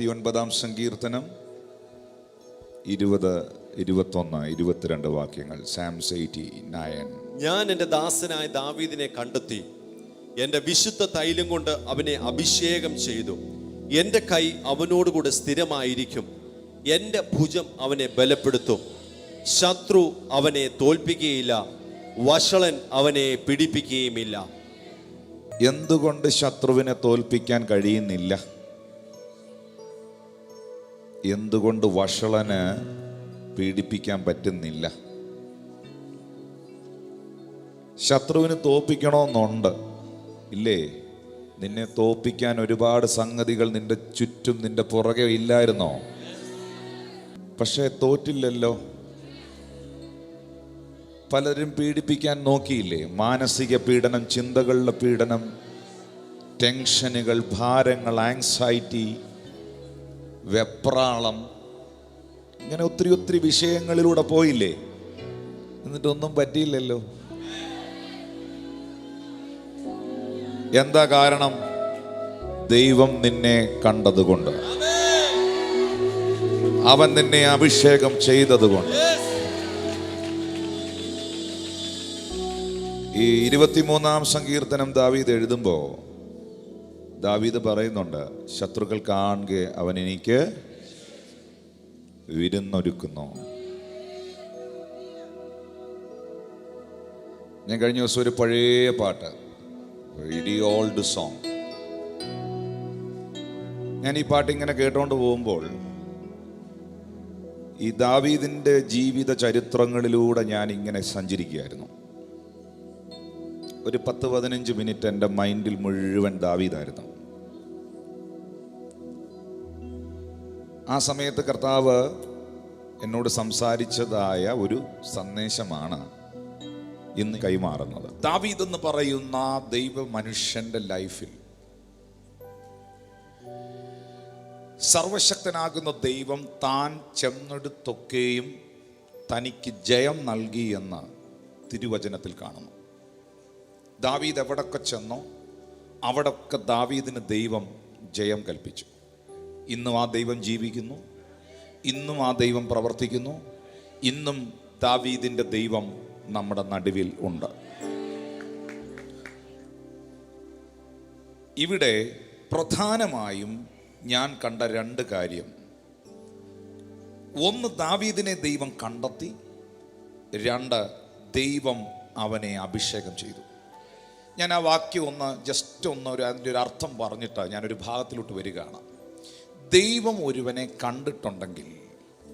59 സങ്കീർത്തനം 20, 21, 22 വാക്യങ്ങൾ. Psalms 89. ഞാൻ എൻ്റെ ദാസനായ ദാവീദിനെ കണ്ടെത്തി, എൻ്റെ വിശുദ്ധ തൈലം കൊണ്ട് അവനെ അഭിഷേകം ചെയ്തു. എൻ്റെ കൈ അവനോടുകൂടെ സ്ഥിരമായിരിക്കും, എൻ്റെ ഭുജം അവനെ ബലപ്പെടുത്തും. ശത്രു അവനെ തോൽപ്പിക്കുകയില്ല, വഷളൻ അവനെ പിടിപ്പിക്കുകയുമില്ല. എന്തുകൊണ്ട് ശത്രുവിനെ തോൽപ്പിക്കാൻ കഴിയുന്നില്ല? എന്തുകൊണ്ട് വഷളന് പീഡിപ്പിക്കാൻ പറ്റുന്നില്ല? ശത്രുവിന് തോൽപ്പിക്കണമെന്നുണ്ട്, ഇല്ലേ? നിന്നെ തോൽപ്പിക്കാൻ ഒരുപാട് സംഗതികൾ നിന്റെ ചുറ്റും, നിന്റെ പുറകെ ഇല്ലായിരുന്നോ? പക്ഷെ തോറ്റില്ലല്ലോ. പലരും പീഡിപ്പിക്കാൻ നോക്കിയില്ലേ? മാനസിക പീഡനം, ചിന്തകളുടെ പീഡനം, ടെൻഷനുകൾ, ഭാരങ്ങൾ, ആങ്സൈറ്റി, വെപ്രാളം, ഇങ്ങനെ ഒത്തിരി വിഷയങ്ങളിലൂടെ പോയില്ലേ? എന്നിട്ടൊന്നും പറ്റിയില്ലല്ലോ. എന്താ കാരണം? ദൈവം നിന്നെ കണ്ടതുകൊണ്ട്, അവൻ നിന്നെ അഭിഷേകം ചെയ്തതുകൊണ്ട്. ഈ 23 സങ്കീർത്തനം ദാവീദ് എഴുതുമ്പോൾ ദാവീദ് പറയുന്നുണ്ട്, ശത്രുക്കൾ കാണുക അവൻ എനിക്ക് വിരുന്നൊരുക്കുന്നു. ഞാൻ കഴിഞ്ഞ ദിവസം ഒരു പഴയ പാട്ട്, വെരി ഓൾഡ് സോങ്, ഞാൻ ഈ പാട്ട് ഇങ്ങനെ കേട്ടോണ്ട് പോകുമ്പോൾ ഈ ദാവീദിന്റെ ജീവിത ചരിത്രങ്ങളിലൂടെ ഞാൻ ഇങ്ങനെ സഞ്ചരിക്കുകയായിരുന്നു. ഒരു 10-15 മിനിറ്റ് എൻ്റെ മൈൻഡിൽ മുഴുവൻ ദാവീദായിരുന്നു. ആ സമയത്ത് കർത്താവ് എന്നോട് സംസാരിച്ചതായ ഒരു സന്ദേശമാണ് ഇന്ന് കൈമാറുന്നത്. ദാവീദ് എന്ന് പറയുന്ന ദൈവ മനുഷ്യന്റെ ലൈഫിൽ സർവശക്തനാകുന്ന ദൈവം താൻ ചെന്നെടുത്തൊക്കെയും തനിക്ക് ജയം നൽകി എന്ന് തിരുവചനത്തിൽ കാണുന്നു. ദാവീദ് എവിടൊക്കെ ചെന്നോ അവിടൊക്കെ ദാവീദിന് ദൈവം ജയം കൽപ്പിച്ചു. ഇന്നും ആ ദൈവം ജീവിക്കുന്നു, ഇന്നും ആ ദൈവം പ്രവർത്തിക്കുന്നു, ഇന്നും ദാവീദിൻ്റെ ദൈവം നമ്മുടെ നടുവിൽ ഉണ്ട്. ഇവിടെ പ്രധാനമായും ഞാൻ കണ്ട 2 കാര്യം. ഒന്ന്, ദാവീദിനെ ദൈവം കണ്ടെത്തി. 2, ദൈവം അവനെ അഭിഷേകം ചെയ്തു. ഞാൻ ആ വാക്യം അതിൻ്റെ ഒരു അർത്ഥം പറഞ്ഞിട്ട് ഞാനൊരു ഭാഗത്തിലോട്ട് വരികയാണ്. ദൈവം ഒരുവനെ കണ്ടിട്ടുണ്ടെങ്കിൽ,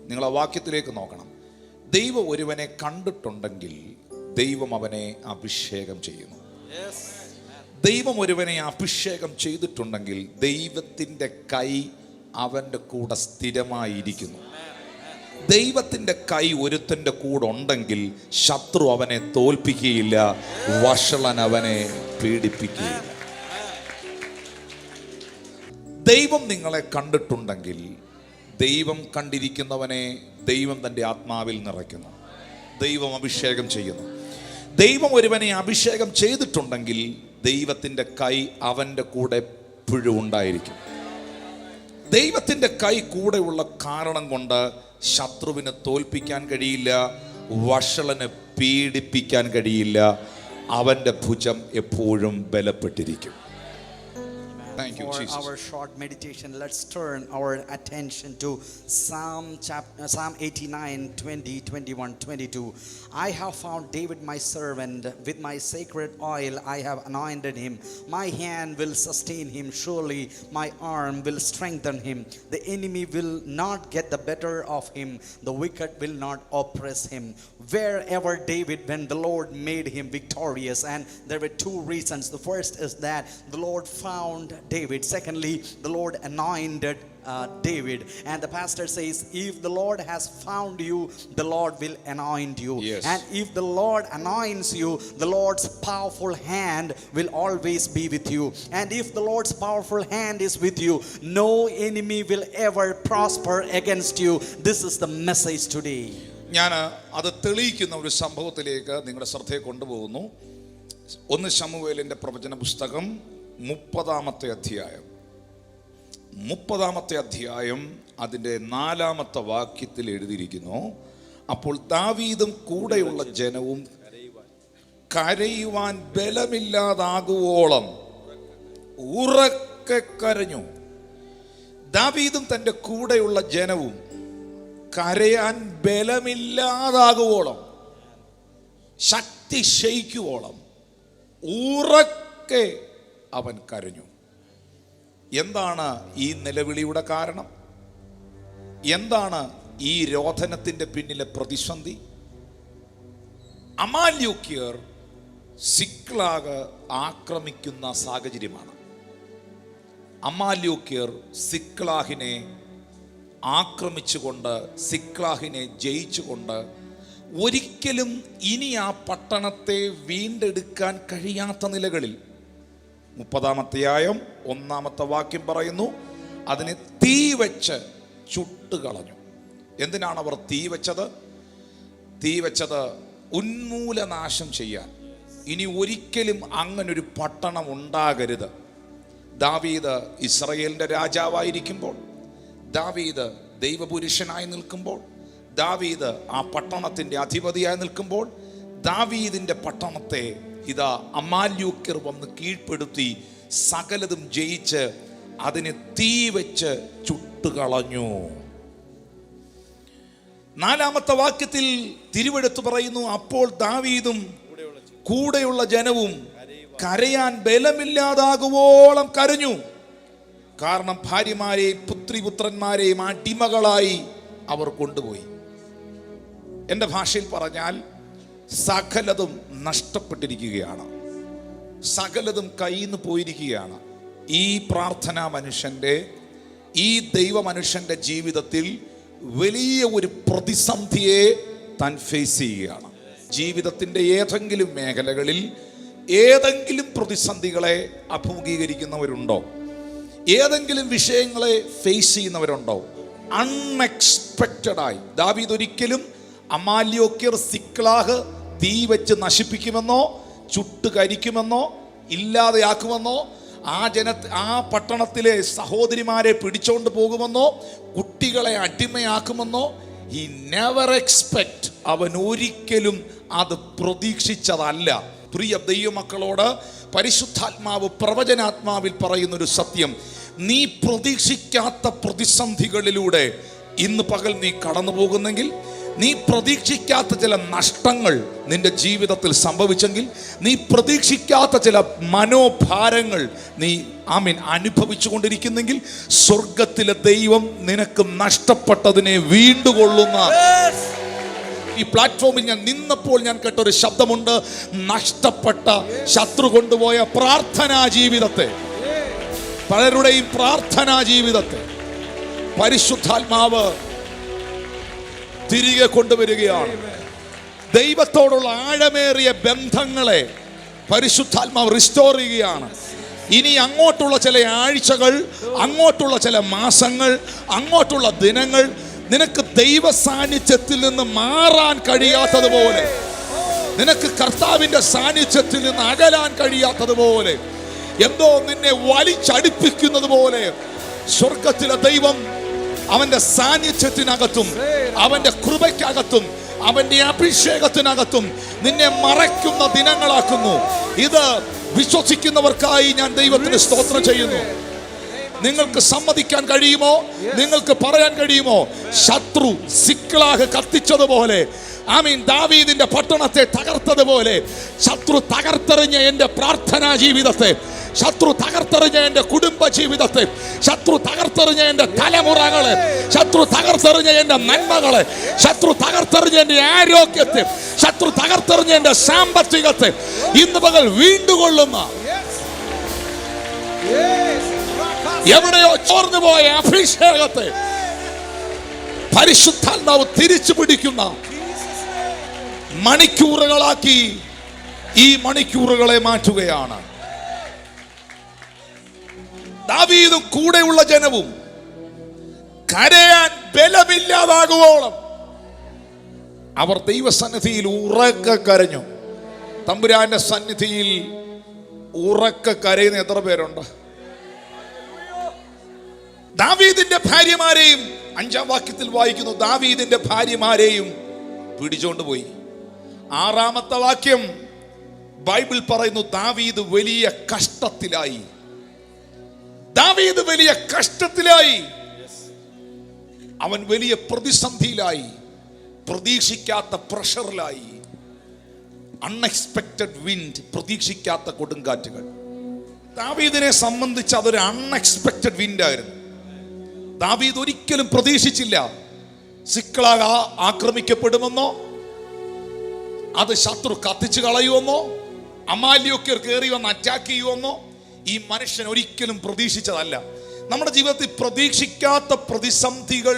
നിങ്ങൾ ആ വാക്യത്തിലേക്ക് നോക്കണം. ദൈവം ഒരുവനെ കണ്ടിട്ടുണ്ടെങ്കിൽ ദൈവം അവനെ അഭിഷേകം ചെയ്യുന്നു. ദൈവം ഒരുവനെ അഭിഷേകം ചെയ്തിട്ടുണ്ടെങ്കിൽ ദൈവത്തിൻ്റെ കൈ അവൻ്റെ കൂടെ സ്ഥിരമായിരിക്കുന്നു. ദൈവത്തിൻ്റെ കൈ ഒരുത്തൻ്റെ കൂടെ ഉണ്ടെങ്കിൽ ശത്രു അവനെ തോൽപ്പിക്കുകയില്ല, വഷളൻ അവനെ പീഡിപ്പിക്കുകയില്ല. ദൈവം നിങ്ങളെ കണ്ടിട്ടുണ്ടെങ്കിൽ, ദൈവം കണ്ടിരിക്കുന്നവനെ ദൈവം തൻ്റെ ആത്മാവിൽ നിറയ്ക്കുന്നു, ദൈവം അഭിഷേകം ചെയ്യുന്നു. ദൈവം ഒരുവനെ അഭിഷേകം ചെയ്തിട്ടുണ്ടെങ്കിൽ ദൈവത്തിൻ്റെ കൈ അവൻ്റെ കൂടെ എപ്പോഴും ഉണ്ടായിരിക്കും. ദൈവത്തിൻ്റെ കൈ കൂടെയുള്ള കാരണം കൊണ്ട് ശത്രുവിനെ തോൽപ്പിക്കാൻ കഴിയില്ല, വഷളനെ പീഡിപ്പിക്കാൻ കഴിയില്ല. അവൻ്റെ ഭുജം എപ്പോഴും ബലപ്പെട്ടിരിക്കും. Thank you, Jesus. For our short meditation, let's turn our attention to Psalm 89, 20, 21, 22. I have found David my servant, with my sacred oil I have anointed him. My hand will sustain him, surely my arm will strengthen him. The enemy will not get the better of him, the wicked will not oppress him. Wherever David went, the Lord made him victorious. And there were 2 reasons. The first is that the Lord found David. Secondly, the Lord anointed David. And the pastor says, if the Lord has found you, the Lord will anoint you. Yes. And if the Lord anoints you, the Lord's powerful hand will always be with you. And if the Lord's powerful hand is with you, no enemy will ever prosper against you. This is the message today. ഞാൻ അത് തെളിയിക്കുന്ന ഒരു സംഭവത്തിലേക്ക് നിങ്ങളുടെ ശ്രദ്ധയെ കൊണ്ടുപോകുന്നു. 1 ശമൂവേലിൻ്റെ പ്രവചന പുസ്തകം 30-ാമത്തെ അധ്യായം 30-ാമത്തെ അധ്യായം അതിൻ്റെ 4-ാമത്തെ വാക്യത്തിൽ എഴുതിയിരിക്കുന്നു, അപ്പോൾ ദാവീദും കൂടെയുള്ള ജനവും കരയുവാൻ ബലമില്ലാതാകുവോളം ഉറക്കെ കരഞ്ഞു. ദാവീദും തൻ്റെ കൂടെയുള്ള ജനവും കരയാൻ ബലമില്ലാതാകുവോളം, ശക്തി ക്ഷയിക്കുവോളം ഉറക്കെ അവൻ കരഞ്ഞു. എന്താണ് ഈ നിലവിളിയുടെ കാരണം? എന്താണ് ഈ രോദനത്തിൻ്റെ പിന്നിലെ പ്രതിസന്ധി? അമാല്യൂക്യർ സിക്ലാഗ് ആക്രമിക്കുന്ന സാഹചര്യമാണ്. അമാല്യൂക്യർ സിക്ലാഹിനെ ആക്രമിച്ചുകൊണ്ട്, സിക്ലാഹിനെ ജയിച്ചുകൊണ്ട് ഒരിക്കലും ഇനി ആ പട്ടണത്തെ വീണ്ടെടുക്കാൻ കഴിയാത്ത നിലകളിൽ 30-ാം അധ്യായം 1-ാമത്തെ വാക്യം പറയുന്നു, അതിനെ തീ വെച്ച് ചുട്ടുകളഞ്ഞു. എന്തിനാണ് അവർ തീ വെച്ചത്? തീ വെച്ചത് ഉന്മൂലനാശം ചെയ്യാൻ. ഇനി ഒരിക്കലും അങ്ങനൊരു പട്ടണം ഉണ്ടാകരുത്. ദാവീദ് ഇസ്രായേലിൻ്റെ രാജാവായിരിക്കുമ്പോൾ, ദാവീദ് ദൈവപുരുഷനായി നിൽക്കുമ്പോൾ, ദാവീദ് ആ പട്ടണത്തിൻ്റെ അധിപതിയായി നിൽക്കുമ്പോൾ, ദാവീദിൻ്റെ പട്ടണത്തെ ഇതാ അമാല്യൂക്യർ വന്ന് കീഴ്പ്പെടുത്തി സകലതും ജയിച്ച് അതിനെ തീ വെച്ച് ചുട്ടുകളഞ്ഞു. 4-ാമത്തെ വാക്യത്തിൽ തിരുവെടുത്ത് പറയുന്നു, അപ്പോൾ ദാവീദും കൂടെയുള്ള ജനവും കരയാൻ ബലമില്ലാതാകുവോളം കരഞ്ഞു. കാരണം ഭാര്യമാരെയും പുത്രിപുത്രന്മാരെയും അടിമകളായി അവർ കൊണ്ടുപോയി. എൻ്റെ ഭാഷയിൽ പറഞ്ഞാൽ സകലതും നഷ്ടപ്പെട്ടിരിക്കുകയാണ്, സകലതും കയ്യിൽ നിന്ന് പോയിരിക്കുകയാണ്. ഈ പ്രാർത്ഥനാ മനുഷ്യൻ്റെ, ഈ ദൈവ മനുഷ്യൻ്റെ ജീവിതത്തിൽ വലിയ ഒരു പ്രതിസന്ധിയെ താൻ ഫേസ് ചെയ്യുകയാണ്. ജീവിതത്തിൻ്റെ ഏതെങ്കിലും മേഖലകളിൽ ഏതെങ്കിലും പ്രതിസന്ധികളെ അഭിമുഖീകരിക്കുന്നവരുണ്ടോ? ഏതെങ്കിലും വിഷയങ്ങളെ ഫേസ് ചെയ്യുന്നവരുണ്ടോ? അൺഎക്സ്പെക്റ്റഡായി ദാവീദ് ഒരിക്കലും അമാല്യൂക്യർ സിക്ലാഗ് തീ വെച്ച് നശിപ്പിക്കുമെന്നോ ചുട്ടുകരിക്കുമെന്നോ ഇല്ലാതെയാക്കുമെന്നോ ആ പട്ടണത്തിലെ സഹോദരിമാരെ പിടിച്ചോണ്ട് പോകുമെന്നോ കുട്ടികളെ അടിമയാക്കുമെന്നോ he never expect, അവൻ ഒരിക്കലും അത് പ്രതീക്ഷിച്ചതല്ല. പ്രിയ ദൈവമക്കളോട് പരിശുദ്ധാത്മാവ് പ്രവചനാത്മാവിൽ പറയുന്നൊരു സത്യം, നീ പ്രതീക്ഷിക്കാത്ത പ്രതിസന്ധികളിലൂടെ ഇന്ന് പകൽ നീ കടന്നു പോകുന്നെങ്കിൽ, നീ പ്രതീക്ഷിക്കാത്ത ചില നഷ്ടങ്ങൾ നിന്റെ ജീവിതത്തിൽ സംഭവിച്ചെങ്കിൽ, നീ പ്രതീക്ഷിക്കാത്ത ചില മനോഭാരങ്ങൾ നീ അനുഭവിച്ചു കൊണ്ടിരിക്കുന്നെങ്കിൽ, സ്വർഗത്തിലെ ദൈവം നിനക്ക് നഷ്ടപ്പെട്ടതിനെ വീണ്ടുകൊള്ളുന്ന ഈ പ്ലാറ്റ്ഫോമിൽ ഞാൻ നിന്നപ്പോൾ ഞാൻ കേട്ടൊരു ശബ്ദമുണ്ട്, നഷ്ടപ്പെട്ട ശത്രു കൊണ്ടുപോയ പ്രാർത്ഥനാ ജീവിതത്തെ, പലരുടെയും പ്രാർത്ഥനാ ജീവിതത്തെ പരിശുദ്ധാത്മാവ് തിരികെ കൊണ്ടുവരികയാണ്. ദൈവത്തോടുള്ള ആഴമേറിയ ബന്ധങ്ങളെ പരിശുദ്ധാത്മാവ് റിസ്റ്റോർ ചെയ്യുകയാണ്. ഇനി അങ്ങോട്ടുള്ള ചില ആഴ്ചകൾ, അങ്ങോട്ടുള്ള ചില മാസങ്ങൾ, അങ്ങോട്ടുള്ള ദിനങ്ങൾ നിനക്ക് ദൈവ സാന്നിധ്യത്തിൽ നിന്ന് മാറാൻ കഴിയാത്തതുപോലെ, നിനക്ക് കർത്താവിൻ്റെ സാന്നിധ്യത്തിൽ നിന്ന് അകലാൻ കഴിയാത്തതുപോലെ, എന്തോ നിന്നെ വലിച്ചടിപ്പിക്കുന്നത് പോലെ സ്വർഗത്തിലെ ദൈവം അവന്റെ സാന്നിധ്യത്തിനകത്തും അവന്റെ കൃപയ്ക്കകത്തും അവന്റെ അഭിഷേകത്തിനകത്തും നിന്നെ മറയ്ക്കുന്ന ദിനങ്ങളാക്കുന്നു. ഇത് വിശ്വസിക്കുന്നവർക്കായി ഞാൻ ദൈവത്തിന് സ്തോത്രം ചെയ്യുന്നു. നിങ്ങൾക്ക് സമ്മതിക്കാൻ കഴിയുമോ? നിങ്ങൾക്ക് പറയാൻ കഴിയുമോ? ശത്രു സിക്ലാഗ് കത്തിച്ചതുപോലെ, ദാവീദിന്റെ പട്ടണത്തെ തകർത്തതുപോലെ ശത്രു തകർത്തെറിഞ്ഞ എൻ്റെ പ്രാർത്ഥനാ ജീവിതത്തെ, ശത്രു തകർത്തെറിഞ്ഞ എൻ്റെ കുടുംബ ജീവിതത്തെ, ശത്രു തകർത്തെറിഞ്ഞ എൻ്റെ തലമുറകളെ, ശത്രു തകർത്തെറിഞ്ഞ എൻ്റെ നന്മകളെ, ശത്രു തകർത്തെറിഞ്ഞ എൻ്റെ ആരോഗ്യത്തെ, ശത്രു തകർത്തെറിഞ്ഞ എൻ്റെ സാമ്പത്തികത്തെ ഇന്ന് പകൽ വീണ്ടുകൊള്ളുന്ന, എവിടെയോ ചോർന്നു പോയ അഭിഷേകത്തെ പരിശുദ്ധാത്മാവ് തിരിച്ചു പിടിക്കുന്ന മണിക്കൂറുകളാക്കി ഈ മണിക്കൂറുകളെ മാറ്റുകയാണ്. ദാവീദും കൂടെയുള്ള ജനവും കരയാൻ ബലമില്ലാതാകുവോളം അവർ ദൈവസന്നിധിയിൽ ഉറക്കെ കരഞ്ഞു. തമ്പുരാന്റെ സന്നിധിയിൽ ഉറക്കെ കരയുന്ന എത്ര പേരുണ്ട്? ദാവീദിന്റെ ഭാര്യമാരെയും 5-ാം വാക്യത്തിൽ വായിക്കുന്നു, ദാവീദിന്റെ ഭാര്യമാരെയും പിടിച്ചോണ്ട് പോയി. 6-ാമത്തെ വാക്യം ബൈബിൾ പറയുന്നു, ദാവീദ് വലിയ കഷ്ടത്തിലായി. ദാവീദ് വലിയ കഷ്ടത്തിലായി, അവൻ വലിയ പ്രതിസന്ധിയിലായി, പ്രതീക്ഷിക്കാത്ത പ്രഷറിലായി. അൺഎക്സ്പെക്റ്റഡ് വിൻഡ്, പ്രതീക്ഷിക്കാത്ത കൊടുങ്കാറ്റുകൾ. ദാവീദിനെ സംബന്ധിച്ച് അതൊരു അൺഎക്സ്പെക്റ്റഡ് വിൻഡ് ആയിരുന്നു. ദാവീദ് ഒരിക്കലും പ്രതീക്ഷിച്ചില്ല സിക്ലാഗ് ആക്രമിക്കപ്പെടുമെന്നോ, അത് ശത്രു കത്തിച്ചു കളയുമെന്നോ, അമാല്യക്കാർ കയറി വന്ന് അറ്റാക്ക് ചെയ്യുമെന്നോ ഈ മനുഷ്യൻ ഒരിക്കലും പ്രതീക്ഷിച്ചതല്ല. നമ്മുടെ ജീവിതത്തിൽ പ്രതീക്ഷിക്കാത്ത പ്രതിസന്ധികൾ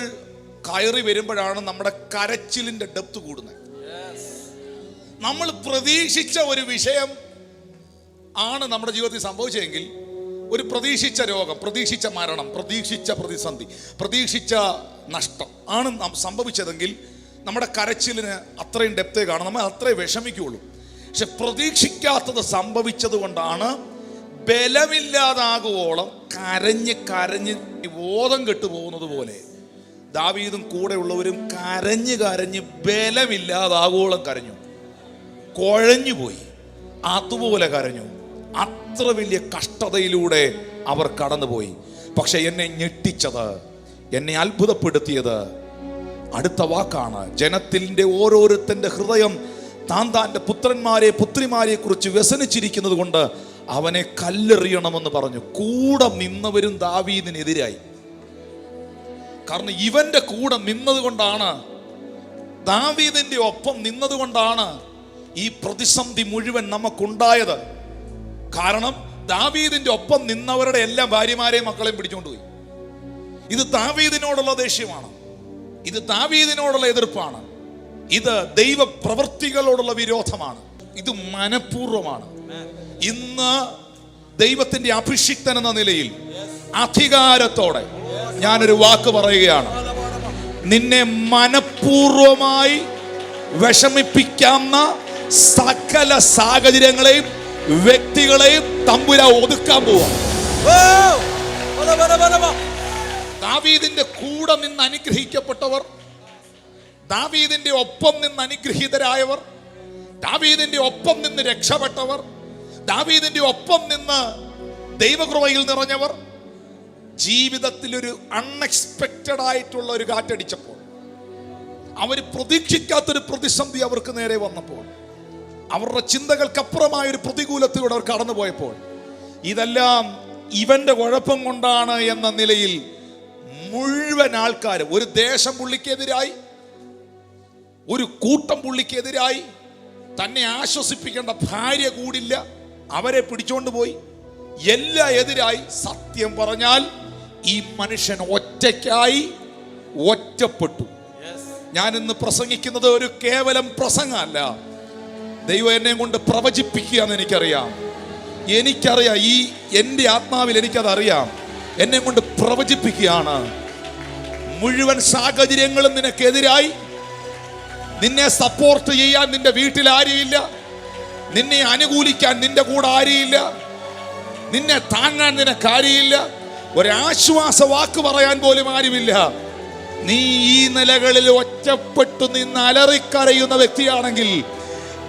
കയറി വരുമ്പോഴാണ് നമ്മുടെ കരച്ചിലിന്റെ ഡെപ്ത് കൂടുന്നത്. നമ്മൾ പ്രതീക്ഷിച്ച ഒരു വിഷയം ആണ് നമ്മുടെ ജീവിതത്തിൽ സംഭവിച്ചതെങ്കിൽ, ഒരു പ്രതീക്ഷിച്ച രോഗം, പ്രതീക്ഷിച്ച മരണം, പ്രതീക്ഷിച്ച പ്രതിസന്ധി, പ്രതീക്ഷിച്ച നഷ്ടം ആണ് സംഭവിച്ചതെങ്കിൽ നമ്മുടെ കരച്ചിലിന് അത്രയും ഡെപ്തേ കാണും, നമ്മൾ അത്രയും വിഷമിക്കുകയുള്ളൂ. പക്ഷെ പ്രതീക്ഷിക്കാത്തത് സംഭവിച്ചത് കൊണ്ടാണ് ബലമില്ലാതാകുവോളം കരഞ്ഞ് കരഞ്ഞ് ബോധം കെട്ടുപോകുന്നത് പോലെ ദാവീദും കൂടെയുള്ളവരും കരഞ്ഞ് കരഞ്ഞ് ബലമില്ലാതാകുവോളം കരഞ്ഞു, കുഴഞ്ഞുപോയി, അതുപോലെ കരഞ്ഞു. അത്ര വലിയ കഷ്ടതയിലൂടെ അവർ കടന്നുപോയി. പക്ഷെ എന്നെ ഞെട്ടിച്ചത്, എന്നെ അത്ഭുതപ്പെടുത്തിയത് അടുത്ത വാക്കാണ്. ജനത്തിന്റെ ഓരോരുത്തന്റെ ഹൃദയം താന്താന്റെ പുത്രന്മാരെ പുത്രിമാരെ കുറിച്ച് വ്യസനിച്ചിരിക്കുന്നത് കൊണ്ട് അവനെ കല്ലെറിയണമെന്ന് പറഞ്ഞു. കൂടെ നിന്നവരും ദാവീദിനെതിരായി. കാരണം ഇവന്റെ കൂടെ നിന്നത് കൊണ്ടാണ്, ദാവീദിന്റെ ഒപ്പം നിന്നത് കൊണ്ടാണ് ഈ പ്രതിസന്ധി മുഴുവൻ നമുക്കുണ്ടായത്. കാരണം ദാവീദിന്റെ ഒപ്പം നിന്നവരുടെ എല്ലാ ഭാര്യമാരെയും മക്കളെയും പിടിച്ചുകൊണ്ടുപോയി. ഇത് ദാവീദിനോടുള്ള ദേഷ്യമാണ്, ഇത് ദാവീദിനോടുള്ള എതിർപ്പാണ്, ഇത് ദൈവ പ്രവൃത്തികളോടുള്ള വിരോധമാണ്, ഇത് മനഃപൂർവ്വമാണ്. ഇന്ന് ദൈവത്തിന്റെ അഭിഷിക്തൻ എന്ന നിലയിൽ അധികാരത്തോടെ ഞാനൊരു വാക്ക് പറയുകയാണ്. നിന്നെ മനഃപൂർവ്വമായി വിഷമിപ്പിക്കാവുന്ന സകല സാഹചര്യങ്ങളെയും വ്യക്തികളെയും തമ്പുരാ ഒതുക്കാൻ പോവാ. ദാവീദിന്റെ കൂടെ നിന്ന് അനുഗ്രഹിക്കപ്പെട്ടവർ, ദാവീദിന്റെ ഒപ്പം നിന്ന് അനുഗ്രഹീതരായവർ, ദാവീദിന്റെ ഒപ്പം നിന്ന് രക്ഷപ്പെട്ടവർ, ദാവീദിന്റെ ഒപ്പം നിന്ന് ദൈവകൃപയിൽ നിറഞ്ഞവർ, ജീവിതത്തിൽ ഒരു അൺഎക്സ്പെക്റ്റഡ് ആയിട്ടുള്ള ഒരു കാറ്റടിച്ചപ്പോൾ, അവർ പ്രതീക്ഷിക്കാത്തൊരു പ്രതിസന്ധി അവർക്ക് നേരെ വന്നപ്പോൾ, അവരുടെ ചിന്തകൾക്കപ്പുറമായ ഒരു പ്രതികൂലത്തിലൂടെ അവർ കടന്നുപോയപ്പോൾ, ഇതെല്ലാം ഇവന്റെ കുഴപ്പം കൊണ്ടാണ് എന്ന നിലയിൽ മുഴുവൻ ആൾക്കാരും, ഒരു ദേശം പുള്ളിക്കെതിരായി, ഒരു കൂട്ടം പുള്ളിക്കെതിരായി, തന്നെ ആശ്വസിപ്പിക്കേണ്ട ഭാര്യ കൂടില്ല, അവരെ പിടിച്ചോണ്ട് പോയി, എല്ലാം എതിരായി. സത്യം പറഞ്ഞാൽ ഈ മനുഷ്യൻ ഒറ്റയ്ക്കായി, ഒറ്റപ്പെട്ടു. ഞാൻ ഇന്ന് പ്രസംഗിക്കുന്നത് ഒരു കേവലം പ്രസംഗമല്ല, ദൈവം എന്നെ കൊണ്ട് പ്രവചിപ്പിക്കുക എന്ന് എനിക്കറിയാം. ഈ എൻ്റെ ആത്മാവിൽ എനിക്കതറിയാം. എന്നെ കൊണ്ട് പ്രവചിപ്പിക്കുകയാണ്. മുഴുവൻ സാഹചര്യങ്ങളും നിനക്കെതിരായി, നിന്നെ സപ്പോർട്ട് ചെയ്യാൻ നിന്റെ വീട്ടിൽ ആരെയില്ല, നിന്നെ അനുകൂലിക്കാൻ നിന്റെ കൂടെ ആരെയില്ല, നിന്നെ താങ്ങാൻ നിനക്ക് ആരെയില്ല, ഒരാശ്വാസ വാക്ക് പറയാൻ പോലും ആരുമില്ല. നീ ഈ നിലകളിൽ ഒറ്റപ്പെട്ടു നിന്ന് അലറിക്കരയുന്ന വ്യക്തിയാണെങ്കിൽ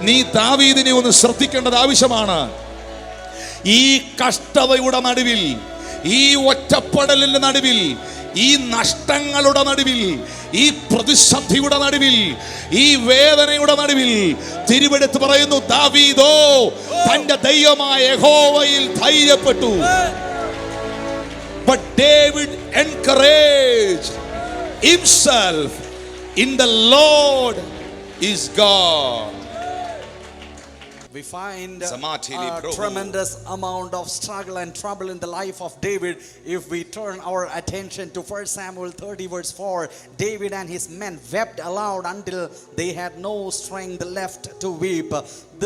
നീ ദാവീദിനെ ഒന്ന് ശ്രദ്ധിക്കേണ്ടത് ആവശ്യമാണ്. ഈ കഷ്ടതയുടെ നടുവിൽ, ഈ ഒറ്റപ്പെടലിന്റെ നടുവിൽ, ഈ നഷ്ടങ്ങളുടെ നടുവിൽ, ഈ പ്രതിസന്ധിയുടെ നടുവിൽ, ഈ വേദനയുടെ നടുവിൽ തിരുവെടുത്ത് പറയുന്നു, ദാവീദോ തന്റെ ദൈവമായ യഹോവയിൽ ധൈര്യപ്പെട്ടു. But David encouraged himself in the Lord is God. We find a tremendous amount of struggle and trouble in the life of David if we turn our attention to 1 Samuel 30 verse 4. David and his men wept aloud until they had no strength left to weep.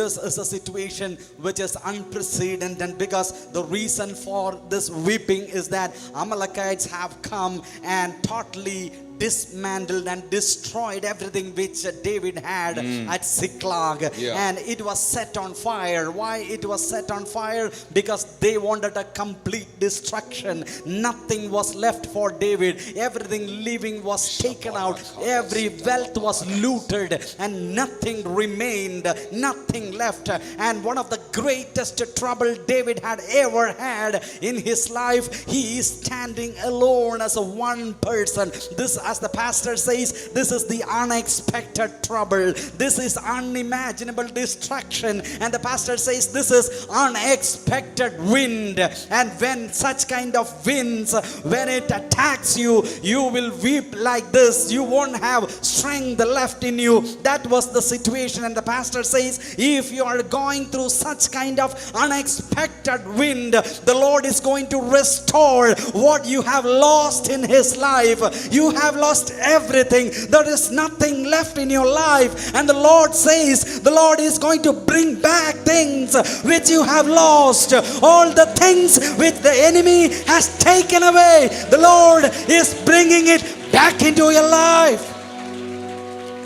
This is a situation which is unprecedented, because the reason for this weeping is that Amalekites have come and totally dismantled and destroyed everything which David had at Ziklag, Yeah. and it was set on fire. Why it was set on fire? Because they wanted a complete destruction. Nothing was left for David. Everything living was taken out. Every wealth was looted, and nothing remained, nothing left. And one of the greatest trouble David had ever had in his life, he is standing alone as a one person. This, as the pastor says, this is the unexpected trouble. This is unimaginable destruction. And the pastor says this is unexpected wind. And when such kind of winds, when it attacks you, you will weep like this. You won't have strength left in you. That was the situation. And the pastor says, if you are going through such kind of unexpected wind, the Lord is going to restore what you have lost in his life. You have lost everything. There is nothing left in your life. And the Lord says, the Lord is going to bring back things which you have lost. All the things which the enemy has taken away, the Lord is bringing it back into your life.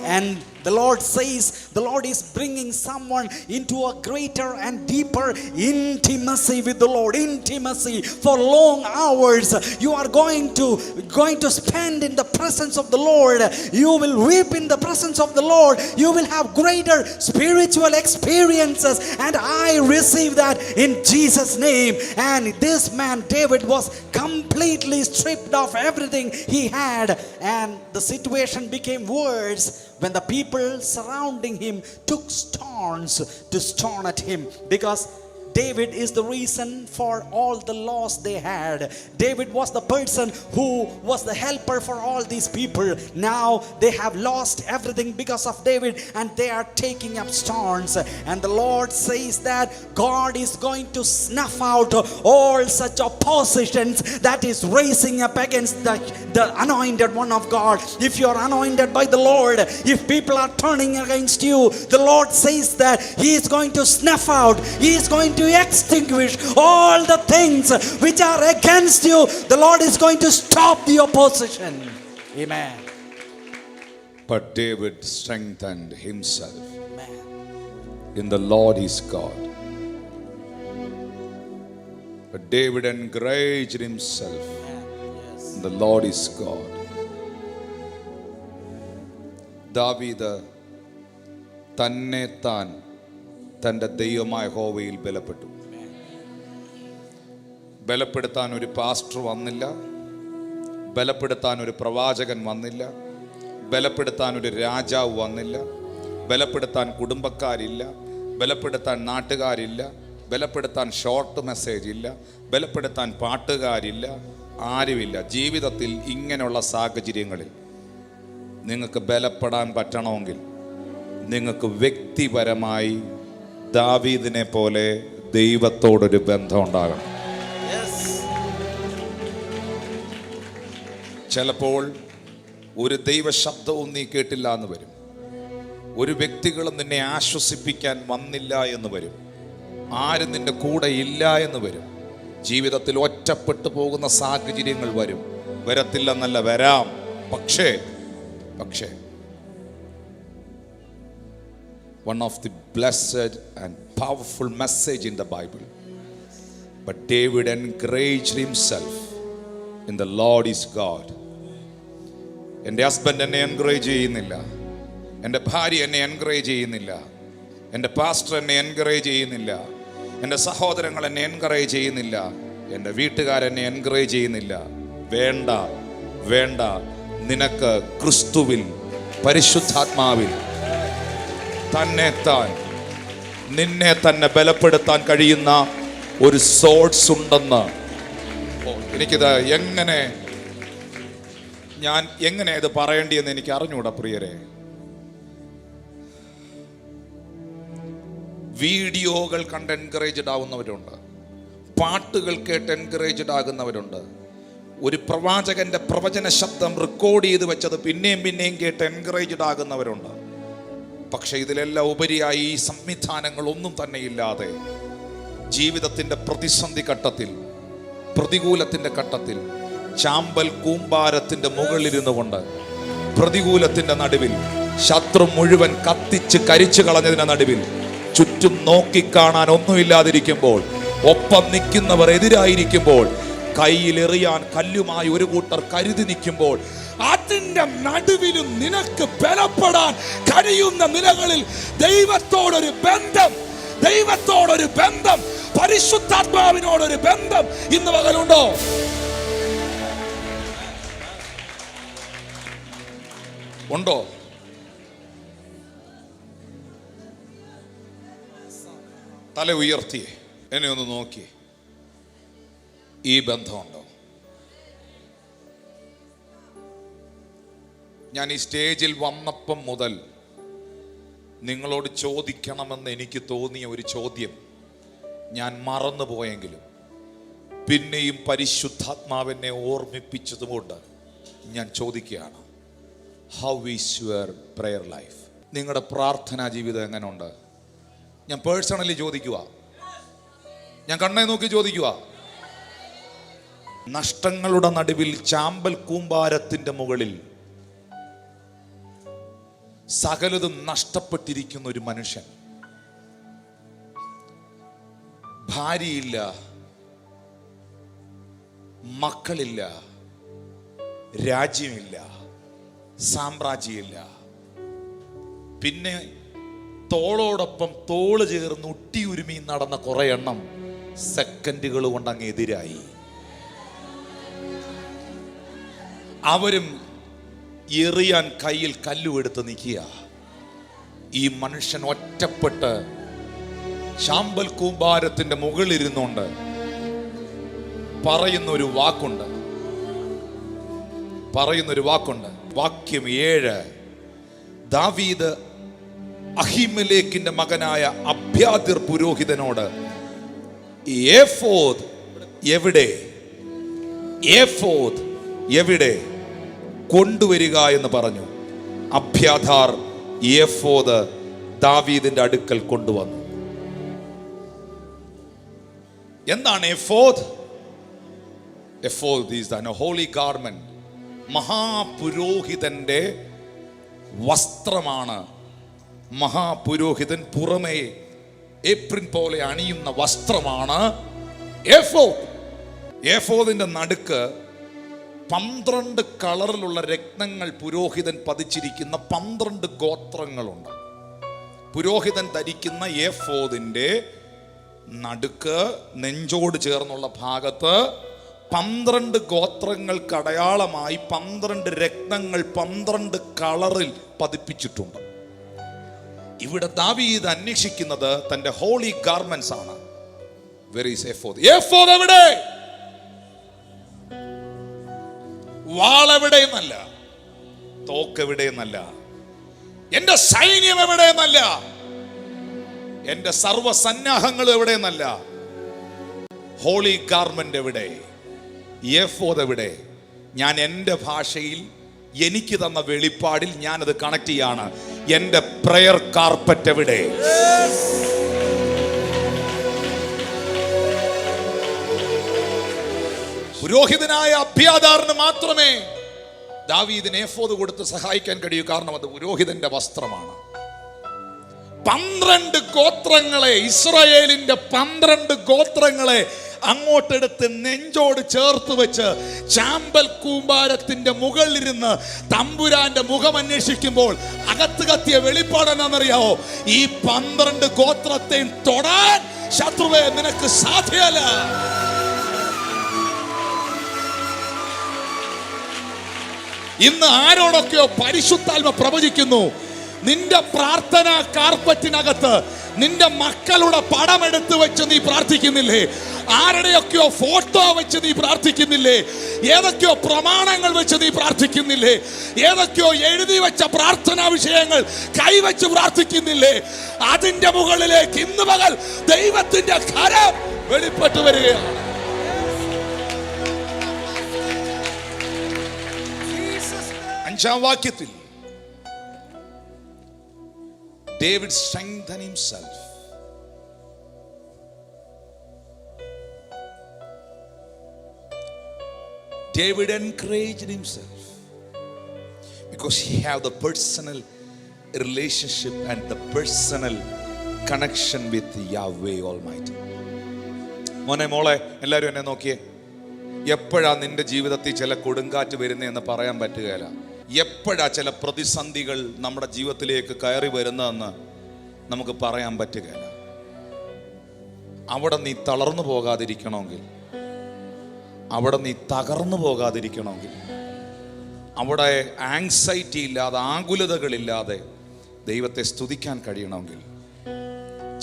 And the Lord says, the Lord is bringing someone into a greater and deeper intimacy with the Lord. Intimacy for long hours. You are going to spend in the presence of the Lord. You will weep in the presence of the Lord. You will have greater spiritual experiences. And I receive that in Jesus' name. And this man David was completely stripped of everything he had. And the situation became worse when the people surrounding him took stones to stone at him, because David is the reason for all the loss they had. David was the person who was the helper for all these people. Now they have lost everything because of David, and they are taking up stones. And the Lord says that God is going to snuff out all such oppositions that is raising up against the anointed one of God. If you are anointed by the Lord, if people are turning against you, the Lord says that he is going to snuff out, he is going to extinguish all the things which are against you. The Lord is going to stop the opposition. Amen. But David strengthened himself Amen. in the Lord his God. But David encouraged himself Yes. in the Lord his God. ദാവീദ് തന്നെത്താൻ തൻ്റെ ദൈവമായ യഹോവയിൽ ബലപ്പെട്ടു. ബലപ്പെടുത്താൻ ഒരു pastor വന്നില്ല, ബലപ്പെടുത്താൻ ഒരു പ്രവാചകൻ വന്നില്ല, ബലപ്പെടുത്താൻ ഒരു രാജാവ് വന്നില്ല, ബലപ്പെടുത്താൻ കുടുംബക്കാരില്ല, ബലപ്പെടുത്താൻ നാട്ടുകാരില്ല, ബലപ്പെടുത്താൻ ഷോർട്ട് മെസ്സേജ് ഇല്ല, ബലപ്പെടുത്താൻ പാട്ടുകാരില്ല, ആരുമില്ല. ജീവിതത്തിൽ ഇങ്ങനെയുള്ള സാഹചര്യങ്ങളിൽ നിങ്ങൾക്ക് ബലപ്പെടാൻ പറ്റണമെങ്കിൽ നിങ്ങൾക്ക് വ്യക്തിപരമായി ദാവീദിനെ പോലെ ദൈവത്തോടൊരു ബന്ധം ഉണ്ടാകണം. ചിലപ്പോൾ ഒരു ദൈവശബ്ദവും നീ കേട്ടില്ല എന്ന് വരും. ഒരു വ്യക്തികളും നിന്നെ ആശ്വസിപ്പിക്കാൻ വന്നില്ല എന്ന് വരും. ആരും നിന്റെ കൂടെ ഇല്ല എന്ന് വരും. ജീവിതത്തിൽ ഒറ്റപ്പെട്ടു പോകുന്ന സാഹചര്യങ്ങൾ വരും. വരത്തില്ലെന്നല്ല, വരാം. പക്ഷേ one of the blessed and powerful message in the Bible. But David encouraged himself in the Lord is God. എൻ്റെ ഹസ്ബൻഡ് എന്നെ എൻകറേജ് ചെയ്യുന്നില്ല, എൻ്റെ ഭാര്യ എന്നെ എൻകറേജ് ചെയ്യുന്നില്ല, എൻ്റെ പാസ്റ്റർ എന്നെ എൻകറേജ് ചെയ്യുന്നില്ല, എൻ്റെ സഹോദരങ്ങൾ എന്നെ എൻകറേജ് ചെയ്യുന്നില്ല, എൻ്റെ വീട്ടുകാരെന്നെ എൻകറേജ് ചെയ്യുന്നില്ല. വേണ്ട വേണ്ട, നിനക്ക് ക്രിസ്തുവിൽ പരിശുദ്ധാത്മാവിൽ തന്നെത്താൻ നിന്നെ തന്നെ ബലപ്പെടുത്താൻ കഴിയുന്ന ഒരു സോഴ്സ് ഉണ്ടെന്ന്. എനിക്കിത് ഞാൻ എങ്ങനെ ഇത് പറയേണ്ടിയെന്ന് എനിക്ക് അറിഞ്ഞൂടാ പ്രിയരെ. വീഡിയോകൾ കണ്ട് എൻകറേജ്ഡ് ആവുന്നവരുണ്ട്, പാട്ടുകൾ കേട്ട് എൻകറേജ്ഡ് ആകുന്നവരുണ്ട്, ഒരു പ്രവാചകന്റെ പ്രവചന ശബ്ദം റെക്കോർഡ് ചെയ്ത് വെച്ചത് പിന്നെയും കേട്ട് എൻകറേജ്ഡ് ആകുന്നവരുണ്ട്. പക്ഷെ ഇതിലെല്ലാം ഉപരിയായി ഈ സംവിധാനങ്ങളൊന്നും തന്നെ ഇല്ലാതെ ജീവിതത്തിൻ്റെ പ്രതിസന്ധി ഘട്ടത്തിൽ, പ്രതികൂലത്തിൻ്റെ ഘട്ടത്തിൽ ചാമ്പൽ കൂമ്പാരത്തിൻ്റെ മുകളിലിരുന്നു കൊണ്ട് പ്രതികൂലത്തിന്റെ നടുവിൽ, ശത്രു മുഴുവൻ കത്തിച്ച് കരിച്ചു കളഞ്ഞതിന്റെ നടുവിൽ, ചുറ്റും നോക്കിക്കാണാൻ ഒന്നുമില്ലാതിരിക്കുമ്പോൾ, ഒപ്പം നിൽക്കുന്നവർ എതിരായിരിക്കുമ്പോൾ, കയ്യിലെറിയാൻ കല്ലുമായി ഒരു കൂട്ടർ കരുതി നിൽക്കുമ്പോൾ, അതിന്റെ നടുവിലും നിനക്ക് ബലപ്പെടാൻ കഴിയുന്ന നിലകളിൽ ദൈവത്തോടൊരു ബന്ധം, ദൈവത്തോടൊരു ബന്ധം, പരിശുദ്ധാത്മാവിനോടൊരു ബന്ധം ഇന്ന് പകലുണ്ടോ? ഉണ്ടോ? തല ഉയർത്തി എന്നെ ഒന്ന് നോക്കി. ഈ ബന്ധമുണ്ടോ? ഞാൻ ഈ സ്റ്റേജിൽ വന്നപ്പം മുതൽ നിങ്ങളോട് ചോദിക്കണമെന്ന് എനിക്ക് തോന്നിയ ഒരു ചോദ്യം ഞാൻ മറന്നുപോയെങ്കിലും പിന്നെയും പരിശുദ്ധാത്മാവിനെ ഓർമ്മിപ്പിച്ചതുകൊണ്ട് ഞാൻ ചോദിക്കുകയാണ്. How is your prayer life? നിങ്ങളുടെ പ്രാർത്ഥനാ ജീവിതം എങ്ങനെയുണ്ട്? ഞാൻ പേഴ്സണലി ചോദിക്കുക, ഞാൻ കണ്ണെ നോക്കി ചോദിക്കുക. നഷ്ടങ്ങളുടെ നടുവിൽ ചാമ്പൽ കൂമ്പാരത്തിന്റെ മുകളിൽ സകലതും നഷ്ടപ്പെട്ടിരിക്കുന്ന ഒരു മനുഷ്യൻ, ഭാര്യയില്ല, മക്കളില്ല, രാജ്യമില്ല, സാമ്രാജ്യമില്ല, പിന്നെ തോളോടൊപ്പം തോള് ചേർന്ന് ഒട്ടിയുരുമി നടന്ന കുറെ എണ്ണം സെക്കൻഡുകൾ കൊണ്ട് അങ്ങ് എതിരായി. അവരും എറിയാൻ കയ്യിൽ കല്ലുമെടുത്ത് നിൽക്കുക. ഈ മനുഷ്യൻ ഒറ്റപ്പെട്ട് ചാമ്പൽ കൂമ്പാരത്തിന്റെ മുകളിലിരുന്നുകൊണ്ട് പറയുന്നൊരു വാക്കുണ്ട്. വാക്യം 7. ദാവീദ് അഹിമേലെക്കിന്റെ മകനായ അബ്യാഥിർ പുരോഹിതനോട് ഏഫോദ് എവിടെ, ഏഫോദ് എവിടെ കൊണ്ടുവരിക എന്ന് പറഞ്ഞു. അബ്യാഥാർ ഏഫോദ് ദാവീദിന്റെ അടുക്കൽ കൊണ്ടുവന്നു. എന്താണ് എഫോദ്? എഫോദ് ഈസ് ദ ഹോളി ഗാർമെന്റ്. മഹാപുരോഹിതന്റെ വസ്ത്രമാണ്. മഹാപുരോഹിതൻ പുറമേ ഏപ്രിൻ പോലെ അണിയുന്ന വസ്ത്രമാണ് എഫോദ്. എഫോദിന്റെ നടുക്ക് 12 കളറിലുള്ള രത്നങ്ങൾ പുരോഹിതൻ പതിച്ചിരിക്കുന്ന 12 ഗോത്രങ്ങളുണ്ട്. പുരോഹിതൻ ധരിക്കുന്ന എഫോദിന്റെ നടുക്ക് നെഞ്ചോട് ചേർന്നുള്ള ഭാഗത്ത് 12 ഗോത്രങ്ങൾക്ക് അടയാളമായി 12 രത്നങ്ങൾ 12 കളറിൽ പതിപ്പിച്ചിട്ടുണ്ട്. ഇവിടെ ദാവീദ് അന്വേഷിക്കുന്നത് തന്റെ ഹോളി ഗാർമെന്റ്സ് ആണ്. Where is ephod? എഫോദ് എവിടെ? വാളെവിടെയെന്നല്ല, തോക്കെവിടെയെന്നല്ല, എന്റെ സൈന്യം എവിടെയെന്നല്ല, എന്റെ സർവസന്നാഹങ്ങൾ എവിടെയെന്നല്ല, ഹോളി ഗാർമെന്റ് എവിടെ? എഫോദ് എവിടെ? ഞാൻ എൻ്റെ ഭാഷയിൽ എനിക്ക് തന്ന വെളിപ്പാടിൽ ഞാനത് കണക്ട് ചെയ്യാണ്. എൻ്റെ പ്രയർ കാർപ്പറ്റ് എവിടെ? പുരോഹിതനായ അബ്യാഥാറിന് മാത്രമേ ദാവീദിന് എഫോദ് കൊടുത്ത് സഹായിക്കാൻ കഴിയൂ. കാരണം അത് പുരോഹിതന്റെ വസ്ത്രമാണ്. 12 ഗോത്രങ്ങളെ, ഇസ്രായേലിന്റെ 12 ഗോത്രങ്ങളെ അങ്ങോട്ടെടുത്ത് നെഞ്ചോട് ചേർത്ത് വെച്ച് ചാമ്പൽ കൂമ്പാരത്തിന്റെ മുകളിലിരുന്ന് തമ്പുരാന്റെ മുഖം അന്വേഷിക്കുമ്പോൾ അകത്ത് കത്തിയ വെളിപ്പാട് എന്നാണെന്നറിയാവോ? ഈ 12 ഗോത്രത്തെയും തൊടാൻ ശത്രുവേ നിനക്ക് സാധ്യമല്ല. ഇന്ന് ആരോടൊക്കെയോ പരിശുദ്ധാത്മ പ്രവചിക്കുന്നു. നിന്റെ പ്രാർത്ഥനാ കാർപ്പറ്റിനകത്ത് നിന്റെ മക്കളുടെ പടം എടുത്ത് വെച്ച് നീ പ്രാർത്ഥിക്കുന്നില്ലേ? ആരുടെയൊക്കെയോ ഫോട്ടോ വെച്ച് നീ പ്രാർത്ഥിക്കുന്നില്ലേ? ഏതൊക്കെയോ പ്രമാണങ്ങൾ വെച്ച് നീ പ്രാർത്ഥിക്കുന്നില്ലേ? ഏതൊക്കെയോ എഴുതി വെച്ച പ്രാർത്ഥനാ വിഷയങ്ങൾ കൈവച്ച് പ്രാർത്ഥിക്കുന്നില്ലേ? അതിന്റെ മുകളിലേക്ക് ഇന്ന് പകൽ ദൈവത്തിന്റെ കരം വെളിപ്പെട്ടു വരികയാണ്. അഞ്ചാം വാക്യത്തിൽ David strengthened himself. David encouraged himself because he have the personal relationship and the personal connection with Yahweh Almighty. മോനെ മോളെ എല്ലാവരും എന്നെ നോക്കിയേ. എപ്പോഴാ നിന്റെ ജീവിതത്തിൽ ചില കൊടുങ്കാറ്റ് വരുന്നതെന്ന് പറയാൻ പറ്റുകയില്ല. എപ്പോഴാ ചില പ്രതിസന്ധികൾ നമ്മുടെ ജീവിതത്തിലേക്ക് കയറി വരുന്നതെന്ന് നമുക്ക് പറയാൻ പറ്റുകയില്ല. അവിടെ നീ തളർന്നു പോകാതിരിക്കണമെങ്കിൽ, അവിടെ നീ തകർന്നു പോകാതിരിക്കണമെങ്കിൽ, അവിടെ ആങ്സൈറ്റി ഇല്ലാതെ, ആകുലതകളില്ലാതെ ദൈവത്തെ സ്തുതിക്കാൻ കഴിയണമെങ്കിൽ,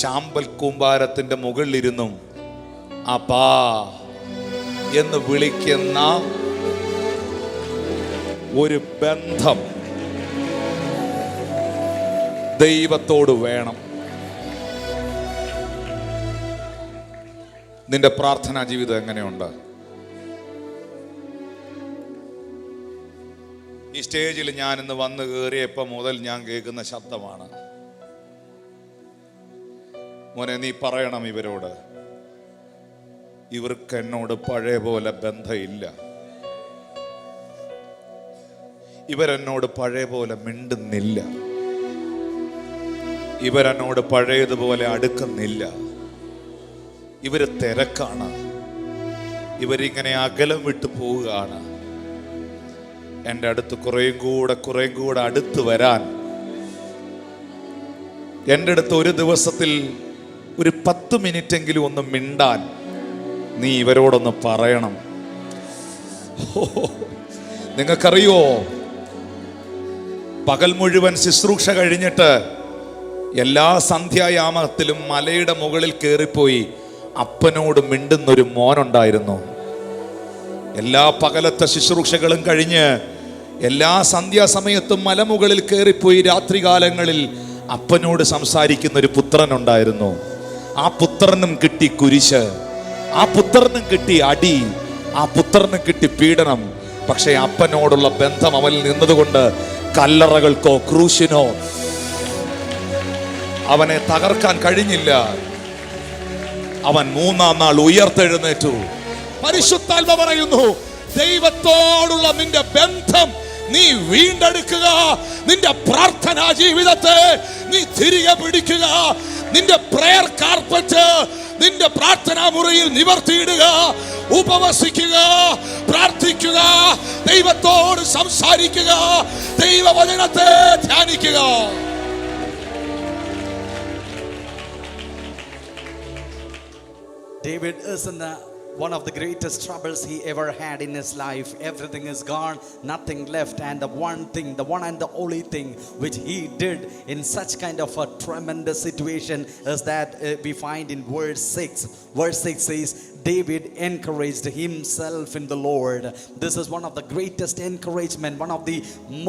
ചാമ്പൽ കൂമ്പാരത്തിന്റെ മുകളിലിരുന്നും അപ്പാ എന്ന് വിളിക്കുന്ന ഒരു ബന്ധം ദൈവത്തോട് വേണം. നിന്റെ പ്രാർത്ഥനാ ജീവിതം എങ്ങനെയുണ്ട്? ഈ സ്റ്റേജിൽ ഞാൻ ഇന്ന് വന്ന് കയറിയപ്പോൾ മുതൽ ഞാൻ കേൾക്കുന്ന ശബ്ദമാണ്, മോനെ നീ പറയണം ഇവരോട്, ഇവർക്ക് എന്നോട് പഴയ പോലെ ബന്ധമില്ല, ഇവരെന്നോട് പഴയ പോലെ മിണ്ടുന്നില്ല, ഇവരെന്നോട് പഴയതുപോലെ അടുക്കുന്നില്ല, ഇവര് തിരക്കാണ്, ഇവരിങ്ങനെ അകലം വിട്ടു പോവുകയാണ്. എൻ്റെ അടുത്ത് കുറേയും കൂടെ അടുത്ത് വരാൻ, എൻ്റെ അടുത്ത് ഒരു ദിവസത്തിൽ ഒരു 10 മിനിറ്റെങ്കിലും ഒന്ന് മിണ്ടാൻ നീ ഇവരോടൊന്ന് പറയണം. നിങ്ങൾക്കറിയോ, പകൽ മുഴുവൻ ശുശ്രൂഷ കഴിഞ്ഞിട്ട് എല്ലാ സന്ധ്യായാമത്തിലും മലയുടെ മുകളിൽ കയറിപ്പോയി അപ്പനോട് മിണ്ടുന്നൊരു മോനുണ്ടായിരുന്നു. എല്ലാ പകലത്തെ ശുശ്രൂഷകളും കഴിഞ്ഞ് എല്ലാ സന്ധ്യാസമയത്തും മലമുകളിൽ കയറിപ്പോയി രാത്രികാലങ്ങളിൽ അപ്പനോട് സംസാരിക്കുന്ന ഒരു പുത്രനുണ്ടായിരുന്നു. ആ പുത്രനും കിട്ടി കുരിശ്, ആ പുത്രനും കിട്ടി അടി, ആ പുത്രനും കിട്ടി പീഡനം. പക്ഷേ അപ്പനോടുള്ള ബന്ധം അവനിൽ നിന്നതുകൊണ്ട് കല്ലറകൾക്കോ ക്രൂശിനോ അവനെ തകർക്കാൻ കഴിഞ്ഞില്ല. അവൻ 3-ാം നാൾ ഉയർത്തെഴുന്നേറ്റു. പരിശുദ്ധാത്മ പറയുന്നു, ദൈവത്തോടുള്ള നിന്റെ ബന്ധം നീ വീണ്ടെടുക്കുക, നിന്റെ പ്രാർത്ഥനാ ജീവിതത്തെ നീ തിരികെ പിടിക്കുക, നിന്റെ പ്രയർ കാർപ്പറ്റ് നിന്റെ പ്രാർത്ഥനാ മുറിയിൽ നിവർത്തിയിടുക, ഉപവസിക്കുക, പ്രാർത്ഥിക്കുക, ദൈവത്തോട് സംസാരിക്കുക, ദൈവവചനത്തെ ധ്യാനിക്കുക. David is in one of the greatest troubles he ever had in his life. Everything is gone, nothing left, and the one and the only thing which he did in such kind of a tremendous situation is that we find in verse 6. Verse 6 says, David encouraged himself in the Lord. This is one of the greatest encouragement, one of the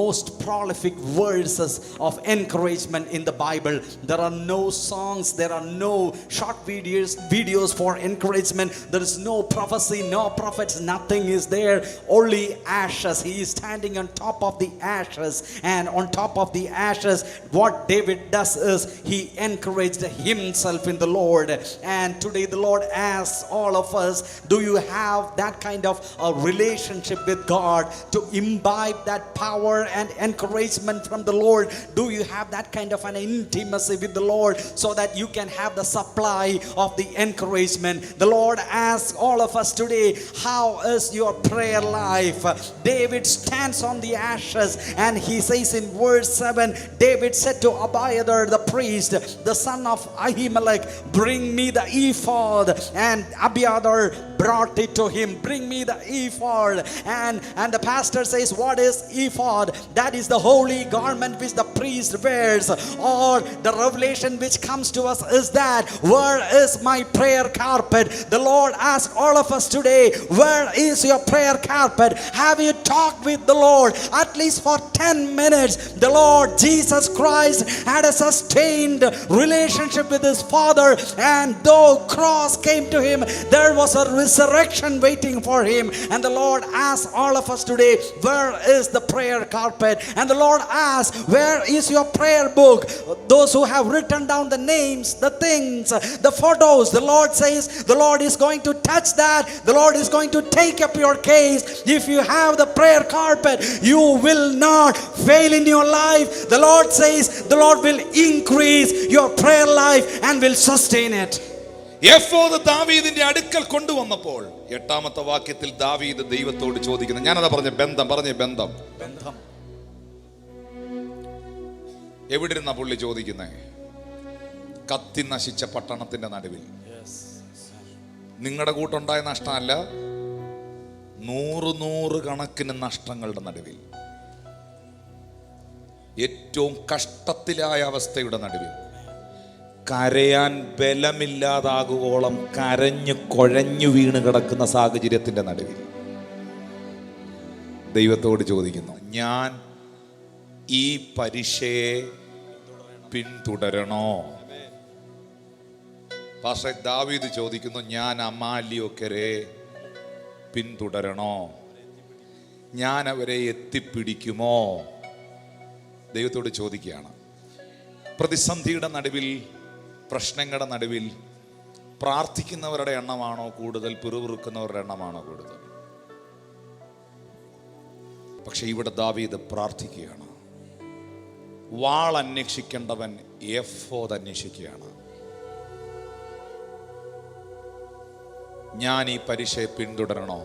most prolific verses of encouragement in the Bible. There are no songs, there are no short videos for encouragement. There is no prophecy, no prophets, nothing is there, only ashes. He is standing on top of the ashes, and on top of the ashes what David does is he encouraged himself in the Lord. And today the Lord asks all of us, do you have that kind of a relationship with God to imbibe that power and encouragement from the Lord? Do you have that kind of an intimacy with the Lord so that you can have the supply of the encouragement? The Lord asks all of us today, how is your prayer life? David stands on the ashes, and he says in verse 7, David said to Abiathar the priest, the son of Ahimelech, bring me the ephod. And Abiathar brought it to him. Bring me the ephod. And the pastor says, what is ephod? That is the holy garment which the priest wears. Or the revelation which comes to us is that, where is my prayer carpet? The Lord asks all of us today, where is your prayer carpet? Have you talked with the Lord at least for 10 minutes? The Lord Jesus Christ had a sustained relationship with his Father, and though cross came to him, there was a resurrection waiting for him. And the Lord asks all of us today, where is the prayer carpet? And the Lord asks, where is your prayer book? Those who have written down the names, the things, the photos, the Lord says the Lord is going to touch such that the Lord is going to take up your case. If you have the prayer carpet, you will not fail in your life. The Lord says the Lord will increase your prayer life and will sustain it. എഫോദ് ദാവീദിന്റെ അടുക്കൽ കൊണ്ടുവന്നപ്പോൾ 8-ാമത്തെ വാക്യത്തിൽ ദാവീദ് ദൈവത്തോട് ചോദിക്കുന്നു. ഞാനതാ പറഞ്ഞ ബന്ധം. എവിടെ ഇരുന്നാ പുള്ളി ചോദിക്കുന്നേ? കത്തി നശിച്ച പട്ടണത്തിന്റെ നടുവിൽ. നിങ്ങളുടെ കൂട്ടുണ്ടായ നഷ്ടമല്ല, 100 കണക്കിന് നഷ്ടങ്ങളുടെ നടുവിൽ, ഏറ്റവും കഷ്ടത്തിലായ അവസ്ഥയുടെ നടുവിൽ, കരയാൻ ബലമില്ലാതാകുവോളം കരഞ്ഞു കുഴഞ്ഞു വീണ് കിടക്കുന്ന സാഹചര്യത്തിന്റെ നടുവിൽ ദൈവത്തോട് ചോദിക്കുന്നു, ഞാൻ ഈ പരീക്ഷയെ പിന്തുടരണോ? പക്ഷേ ദാവീദ് ചോദിക്കുന്നു, ഞാൻ അമാല്യക്കരെ പിന്തുടരണോ? ഞാൻ അവരെ എത്തിപ്പിടിക്കുമോ? ദൈവത്തോട് ചോദിക്കുകയാണ്. പ്രതിസന്ധിയുടെ നടുവിൽ, പ്രശ്നങ്ങളുടെ നടുവിൽ പ്രാർത്ഥിക്കുന്നവരുടെ എണ്ണമാണോ കൂടുതൽ, പിറുപിറുക്കുന്നവരുടെ എണ്ണമാണോ കൂടുതൽ? പക്ഷെ ഇവിടെ ദാവീദ് പ്രാർത്ഥിക്കുകയാണ്. വാൾ അന്വേഷിക്കേണ്ടവൻ എഫോദ് അന്വേഷിക്കുകയാണ്. ഞാൻ ഈ പരീക്ഷയെ പിന്തുടരണോ?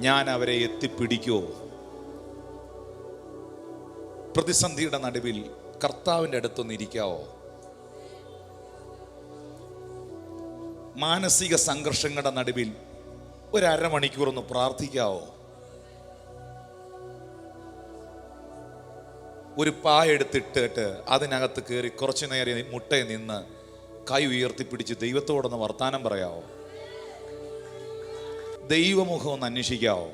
ഞാൻ അവരെ എത്തിപ്പിടിക്കുമോ? പ്രതിസന്ധിയുടെ നടുവിൽ കർത്താവിൻ്റെ അടുത്തൊന്ന് ഇരിക്കാവോ? മാനസിക സംഘർഷങ്ങളുടെ നടുവിൽ 1.5 മണിക്കൂർ ഒന്ന് പ്രാർത്ഥിക്കാവോ? ഒരു പായ എടുത്തിട്ടിട്ട് അതിനകത്ത് കയറി കുറച്ചു നേരം മുട്ടയിൽ നിന്ന് കൈ ഉയർത്തിപ്പിടിച്ച് ദൈവത്തോടൊന്ന് വർത്താനം പറയാവോ? ദൈവമുഖം ഒന്ന് അന്വേഷിക്കാവോ?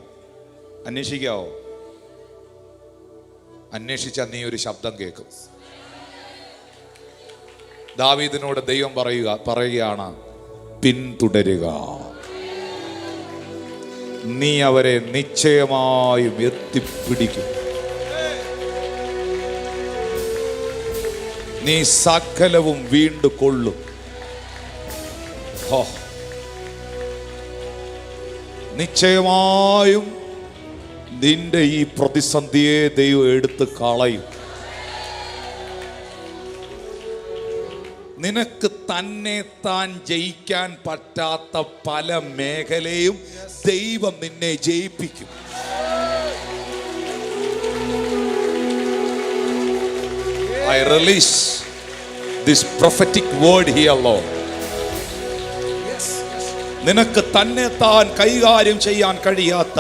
അന്വേഷിച്ചാൽ നീ ഒരു ശബ്ദം കേൾക്കും. ദാവീദിനോട് ദൈവം പറയുകയാണ്, പിന്തുടരുക, നീ അവരെ നിശ്ചയമായും എത്തിപ്പിടിക്കും. നീ സകലവും വീണ്ടും കൊള്ളും. നിശ്ചയമായും നിന്റെ ഈ പ്രതിസന്ധിയെ ദൈവം എടുത്ത് കളയും. നിനക്ക് തന്നെ താൻ ജയിക്കാൻ പറ്റാത്ത പല മേഖലയും ദൈവം നിന്നെ ജയിപ്പിക്കും. I release this prophetic word here, Lord. നിനക്ക് തന്നെ താൻ കൈകാര്യം ചെയ്യാൻ കഴിയാത്ത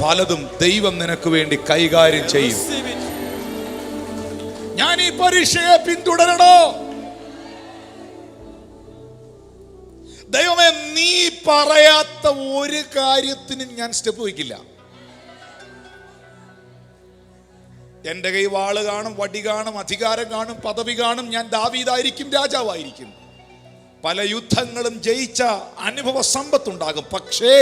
പലതും ദൈവം നിനക്ക് വേണ്ടി കൈകാര്യം ചെയ്യും. ഞാൻ ഈ പരീക്ഷയെ പിന്തുടരണോ? ദൈവമേ, നീ പറയാത്ത ഒരു കാര്യത്തിനും ഞാൻ സ്റ്റെപ്പ് വയ്ക്കില്ല. എൻ്റെ കൈ വാള് കാണും, വടി കാണും, അധികാരം കാണും, പദവി കാണും. ഞാൻ ദാവീദായിരിക്കും, രാജാവായിരിക്കും. പല യുദ്ധങ്ങളും ജയിച്ച അനുഭവ സമ്പത്തുണ്ടാകും. പക്ഷേ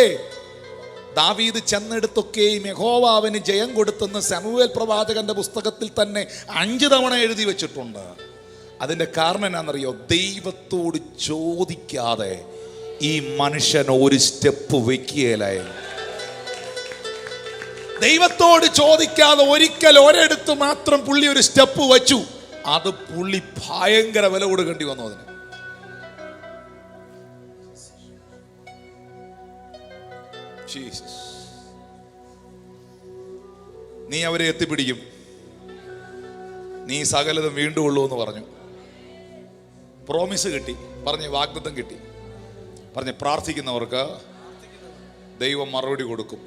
ദാവീദ് ചെന്നെടുത്തൊക്കെയും യഹോവ അവന് ജയം കൊടുത്തെന്ന് ശമൂവേൽ പ്രവാചകന്റെ പുസ്തകത്തിൽ തന്നെ 5 തവണ എഴുതി വെച്ചിട്ടുണ്ട്. അതിൻ്റെ കാരണം എന്നാണെന്നറിയോ? ദൈവത്തോട് ചോദിക്കാതെ ഈ മനുഷ്യൻ ഒരു സ്റ്റെപ്പ് വെക്കുകയില്ലായി. ദൈവത്തോട് ചോദിക്കാതെ ഒരിടത്ത് മാത്രം പുള്ളി ഒരു സ്റ്റെപ്പ് വെച്ചു. അത് പുള്ളി ഭയങ്കര വില കൊടുക്കേണ്ടി വന്നു. അതിന് നീ അവരെ എത്തിപ്പിടിക്കും, നീ സകലതും വീണ്ടും ഉള്ളൂ എന്ന് പറഞ്ഞു. പ്രോമിസ് കിട്ടി, പറഞ്ഞ് വാഗ്ദത്തം കിട്ടി, പറഞ്ഞ് പ്രാർത്ഥിക്കുന്നവർക്ക് ദൈവം മറുപടി കൊടുക്കും.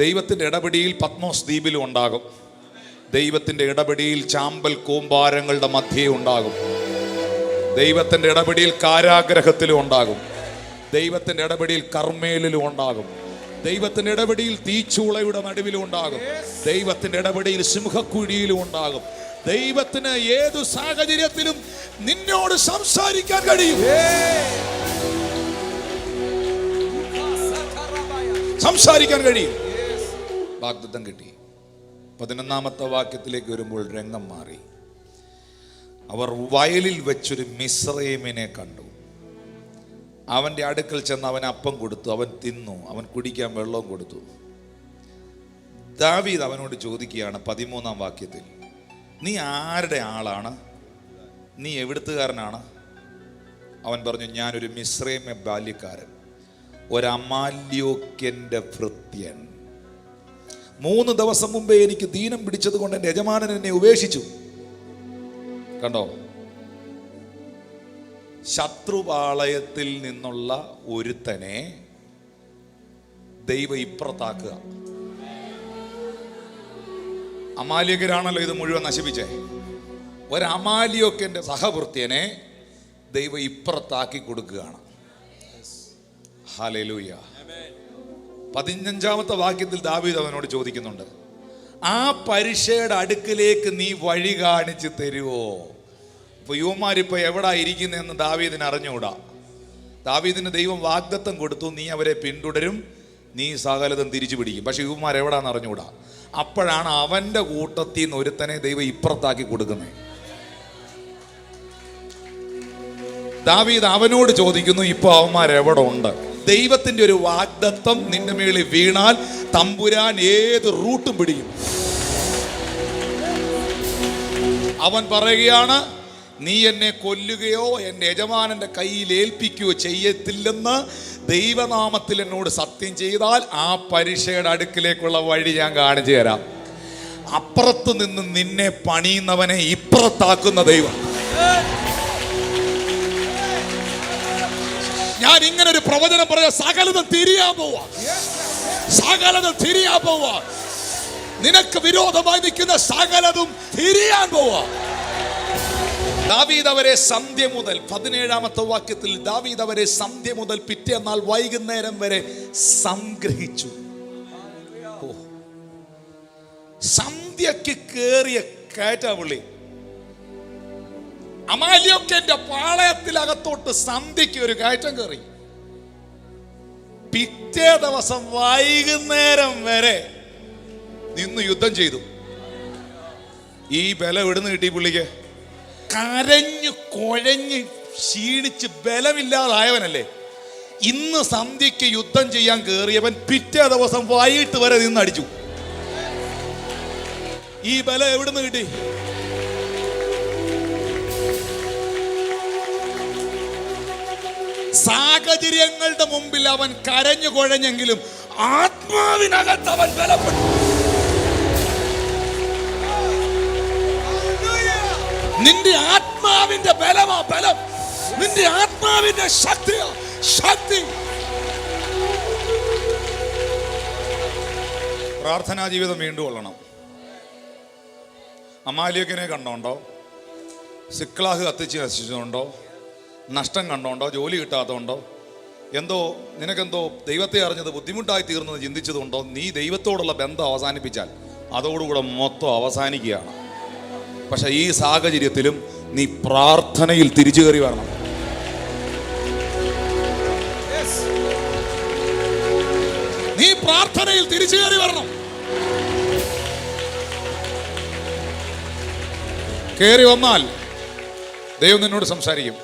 ദൈവത്തിൻ്റെ ഇടപെടിയിൽ പത്മോസ് ദ്വീപിലും ഉണ്ടാകും. ദൈവത്തിൻ്റെ ഇടപെടിയിൽ ചാമ്പൽ കൂമ്പാരങ്ങളുടെ മധ്യേ ഉണ്ടാകും. ദൈവത്തിൻ്റെ ഇടപെടിയിൽ കാരാഗ്രഹത്തിലും ഉണ്ടാകും. ദൈവത്തിൻ്റെ ഇടപെടിയിൽ കർമ്മേലിലും ഉണ്ടാകും. ദൈവത്തിൻ്റെ ഇടപെടിയിൽ തീച്ചൂളയുടെ നടുവിലും ഉണ്ടാകും. ദൈവത്തിൻ്റെ ഇടപെടിയിൽ സിംഹക്കുഴിയിലും ഉണ്ടാകും. ദൈവത്തിന് ഏതു സാഹചര്യത്തിലും നിന്നോട് സംസാരിക്കാൻ കഴിയും. സംസാരിക്കാൻ കഴിയും. വാഗ്ദത്തം കിട്ടി. 11-ാമത്തെ വാക്യത്തിലേക്ക് വരുമ്പോൾ രംഗം മാറി. അവർ വയലിൽ വെച്ചൊരു മിസ്രയീമിനെ കണ്ടു. അവൻ്റെ അടുക്കൽ ചെന്ന് അവൻ അപ്പം കൊടുത്തു, അവൻ തിന്നു, അവൻ കുടിക്കാൻ വെള്ളവും കൊടുത്തു. ദാവീദ് അവനോട് ചോദിക്കുകയാണ് 13-ാം വാക്യത്തിൽ, നീ ആരുടെ ആളാണ്? നീ എവിടുത്തുകാരനാണ്? അവൻ പറഞ്ഞു, ഞാനൊരു മിസ്രൈമ്യ ബാല്യക്കാരൻ, ഒരമാല്യോക്യൻ്റെ ഭൃത്യൻ. 3 ദിവസം മുമ്പേ എനിക്ക് ദീനം പിടിച്ചത് കൊണ്ട് എൻ്റെ യജമാനൻ എന്നെ ഉപേക്ഷിച്ചു. കണ്ടോ, ശത്രുപാളയത്തിൽ നിന്നുള്ള ഒരുത്തനെ ദൈവം ഇപ്പുറത്താക്കുക. അമാലിയകരാണല്ലോ ഇത് മുഴുവൻ നശിപ്പിച്ചേ. ഒരമാലിയൊക്കെ സഹഭൃത്യനെ ദൈവം ഇപ്പുറത്താക്കി കൊടുക്കുകയാണ്. ഹല്ലേലൂയ. 15-ാമത്തെ വാക്യത്തിൽ ദാവീദ് അവനോട് ചോദിക്കുന്നുണ്ട്, ആ പരീക്ഷയുടെ അടുക്കിലേക്ക് നീ വഴി കാണിച്ചു തരുവോ? ഇപ്പൊ യുവമാരിപ്പോ എവിടാ ഇരിക്കുന്നതെന്ന് ദാവീദിന് അറിഞ്ഞുകൂടാ. ദാവീദിന് ദൈവം വാഗ്ദത്തം കൊടുത്തു, നീ അവരെ പിന്തുടരും, നീ സകലതും തിരിച്ചു പിടിക്കും. പക്ഷെ യുവമാർ എവിടാന്ന് അറിഞ്ഞുകൂടാ. അപ്പോഴാണ് അവന്റെ കൂട്ടത്തിൽ നിന്ന് ഒരുത്തനെ ദൈവം ഇപ്പുറത്താക്കി കൊടുക്കുന്നത്. ദാവീദ് അവനോട് ചോദിക്കുന്നു, ഇപ്പൊ അവന്മാർ എവിടെ ഉണ്ട്? ദൈവത്തിന്റെ ഒരു വാഗ്ദത്തം നിന്റെ മേളിൽ വീണാൽ തമ്പുരാൻ ഏത് റൂട്ടും പിടിക്കും. അവൻ പറയുകയാണ്, നീ എന്നെ കൊല്ലുകയോ എൻ്റെ യജമാനന്റെ കയ്യിൽ ഏൽപ്പിക്കുകയോ ചെയ്യത്തില്ലെന്ന് ദൈവനാമത്തിൽ എന്നോട് സത്യം ചെയ്താൽ ആ പരീക്ഷയുടെ അടുക്കിലേക്കുള്ള വഴി ഞാൻ കാണിച്ചു തരാം. അപ്പുറത്ത് നിന്ന് നിന്നെ പണിയുന്നവനെ ഇപ്പുറത്താക്കുന്ന ദൈവം. ഞാൻ ഇങ്ങനെ ഒരു പ്രവചനം പറയാ, സകലതും തിരിയാൻ പോവാ, സകലതും തിരിയാൻ പോവാ. നിനക്ക് വിരോധമായി നിൽക്കുന്ന സകലതും തിരിയാൻ പോവാ. ദാവീദ് അവരെ സന്ധ്യ മുതൽ 17-ാമത്തെ വാക്യത്തിൽ ദാവീദ് അവരെ സന്ധ്യ മുതൽ പിറ്റേന്നാൾ വൈകുന്നേരം വരെ സംഗ്രഹിച്ചു. സന്ധ്യക്ക് കേറിയ കയറ്റവിളി. അമാലിയോക്കന്റെ പാളയത്തിലകത്തോട്ട് സന്ധ്യക്ക് ഒരു കയറ്റം കയറി. പിറ്റേ ദിവസം വൈകുന്നേരം വരെ നിന്ന് യുദ്ധം ചെയ്തു. ഈ ബലം എവിടുന്ന് കിട്ടി പുള്ളിക്ക്? കരഞ്ഞു കുഴഞ്ഞ് ക്ഷീണിച്ച് ബലമില്ലാതായവനല്ലേ. ഇന്ന് സന്ധ്യക്ക് യുദ്ധം ചെയ്യാൻ കയറിയവൻ പിറ്റേ ദിവസം വൈകിട്ട് വരെ നിന്നടിച്ചു. ഈ ബലം എവിടുന്ന് കിട്ടി? സാഹചര്യങ്ങളുടെ മുമ്പിൽ അവൻ കരഞ്ഞു കുഴഞ്ഞെങ്കിലും ആത്മാവിനകത്ത് അവൻ ബലപ്പെട്ടു. നിന്റെ ആത്മാവിന്റെ ബലമാ ബലം, നിന്റെ ആത്മാവിന്റെ ശക്തിയാ ശക്തി. പ്രാർത്ഥനാ ജീവിതം വീണ്ടും കൊള്ളണം. അമാലിയക്കിനെ കണ്ടോണ്ടോ? സിക്ലാഹ് കത്തിച്ച് നശിച്ചതുകൊണ്ടോ? നഷ്ടം കണ്ടോണ്ടോ? ജോലി കിട്ടാത്തതുകൊണ്ടോ? എന്തോ നിനക്കെന്തോ ദൈവത്തെ അറിഞ്ഞത് ബുദ്ധിമുട്ടായി തീർന്നത് ചിന്തിച്ചതുകൊണ്ടോ? നീ ദൈവത്തോടുള്ള ബന്ധം അവസാനിപ്പിച്ചാൽ അതോടുകൂടെ മൊത്തം അവസാനിക്കുകയാണ്. പക്ഷെ ഈ സാഹചര്യത്തിലും നീ പ്രാർത്ഥനയിൽ തിരിച്ചു കയറി വരണം. നീ പ്രാർത്ഥനയിൽ തിരിച്ചു കയറി വരണം. കയറി വന്നാൽ ദൈവം നിന്നോട് സംസാരിക്കും.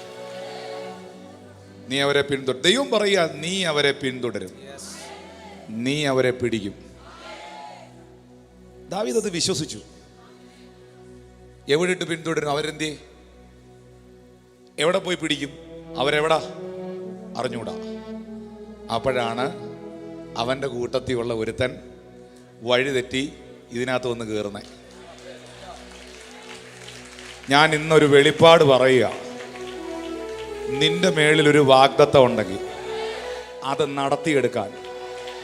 നീ അവരെ പിന്തുടരും. ദൈവം പറയുക, നീ അവരെ പിന്തുടരും, നീ അവരെ പിടിക്കും. ദാവീദ് അത് വിശ്വസിച്ചു. എവിടെയിട്ട് പിന്തുടരും? അവരെന്തേ? എവിടെ പോയി പിടിക്കും? അവരെവിടാ? അറിഞ്ഞൂടാ. അപ്പോഴാണ് അവൻ്റെ കൂട്ടത്തിലുള്ള ഒരുത്തൻ വഴിതെറ്റി ഇതിനകത്ത് വന്ന് കയറുന്നേ. ഞാൻ ഇന്നൊരു വെളിപ്പാട് പറയുക, നിന്റെ മേളിലൊരു വാഗ്ദത്തം ഉണ്ടെങ്കിൽ അത് നടത്തിയെടുക്കാൻ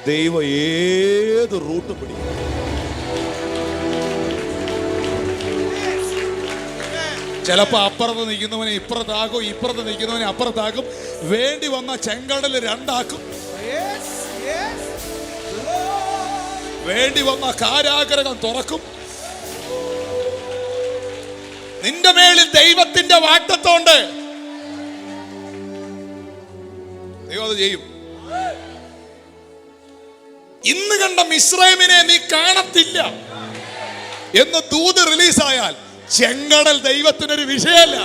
ദൈവം ഏത് റൂട്ട് പിടിക്കും. ചിലപ്പോ അപ്പുറത്ത് നിൽക്കുന്നവനെ ഇപ്പുറത്താക്കും, ഇപ്പുറത്ത് നിൽക്കുന്നവനെ അപ്പുറത്താക്കും. വേണ്ടി വന്ന ചെങ്കടൽ രണ്ടാക്കും. വേണ്ടി വന്ന കാരാഗ്രഹം തുറക്കും. നിന്റെ മേളിൽ ദൈവത്തിന്റെ വാഗ്ദത്തം ഉണ്ട്. ദൈവം അത് ചെയ്യും. ഇന്ന് കണ്ട മിസ്രൈമിനെ നീ കാണത്തില്ല എന്ന് ദൂത് റിലീസായാൽ ചെങ്കടൽ ദൈവത്തിനൊരു വിഷയമല്ല.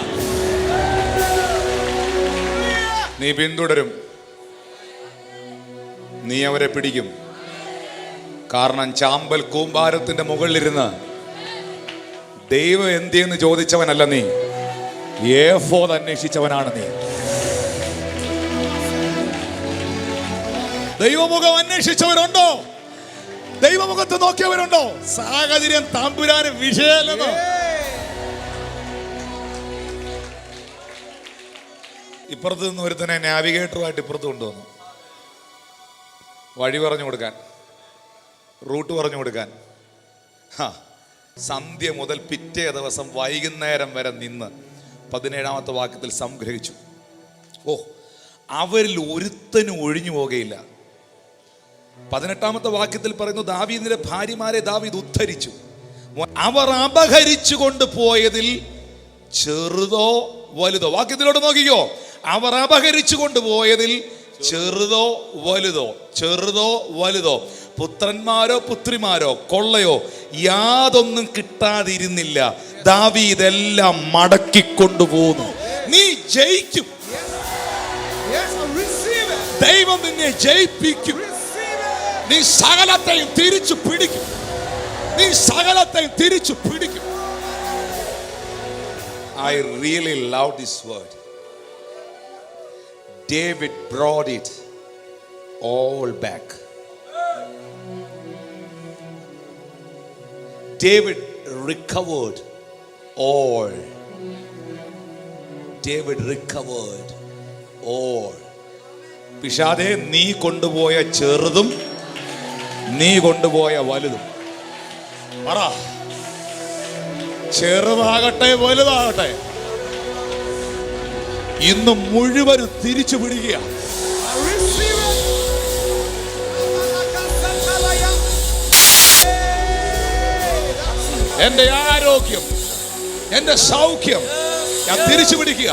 നീ പിന്തുടരും. നീ അവരെ പിടിക്കും. കാരണം ചാമ്പൽ കൂമ്പാരത്തിന്റെ മുകളിലിരുന്ന് ദൈവം എന്തിയെന്ന് ചോദിച്ചവനല്ല നീ, ഏഫോദ് അന്വേഷിച്ചവനാണ് നീ. ദൈവമുഖം അന്വേഷിച്ചവരുണ്ടോ? ദൈവമുഖത്ത് നോക്കിയവരുണ്ടോ? സാഹചര്യം തമ്പുരാന് വിഷയമല്ലെന്നോ? ഇപ്പുറത്ത് നിന്ന് ഒരുത്തനെ നാവിഗേറ്ററുമായിട്ട് ഇപ്പുറത്ത് കൊണ്ടുവന്നു, വഴി പറഞ്ഞു കൊടുക്കാൻ, റൂട്ട് പറഞ്ഞു കൊടുക്കാൻ. സന്ധ്യ മുതൽ പിറ്റേ ദിവസം വൈകുന്നേരം വരെ നിന്ന് 17-ാമത്തെ വാക്യത്തിൽ സംഗ്രഹിച്ചു. അവരിൽ ഒരുത്തനും ഒഴിഞ്ഞു പോകുകയില്ല. 18-ാമത്തെ വാക്യത്തിൽ പറയുന്നു, ദാവീദിന്റെ ഭാര്യമാരെ ദാവീദ് ഉദ്ധരിച്ചു. അവർ അപഹരിച്ചു കൊണ്ടുപോയതിൽ ചെറുതോ വലുതോ, വാക്യത്തിലോട്ട് നോക്കിക്കോ, അവർ അപഹരിച്ചു കൊണ്ടുപോയതിൽ ചെറുതോ വലുതോ, ചെറുതോ വലുതോ, പുത്രന്മാരോ പുത്രിമാരോ കൊള്ളയോ യാതൊന്നും കിട്ടാതിരുന്നില്ല. ദാവീദ് എല്ലാം മടക്കിക്കൊണ്ടുപോകുന്നു. നീ ജയിക്കും. ദൈവം നിന്നെ ജയിപ്പിക്കും. നീ സകലത്തെയും തിരിച്ചു പിടിക്കും. നീ സകലത്തെയും തിരിച്ചു പിടിക്കും. I really love this word. David brought it all back. David recovered all. David recovered all. പിശാദേ, നീ കൊണ്ടുപോയ ചെറുതും നീ കൊണ്ടുപോയ വലുതും. പറ, ചെറുതാകട്ടെ വലുതാകട്ടെ, ഇന്ന് മുഴുവനും തിരിച്ചു പിടിക്കുക. എന്റെ ആരോഗ്യം, എന്റെ സൗഖ്യം ഞാൻ തിരിച്ചു പിടിക്കുക.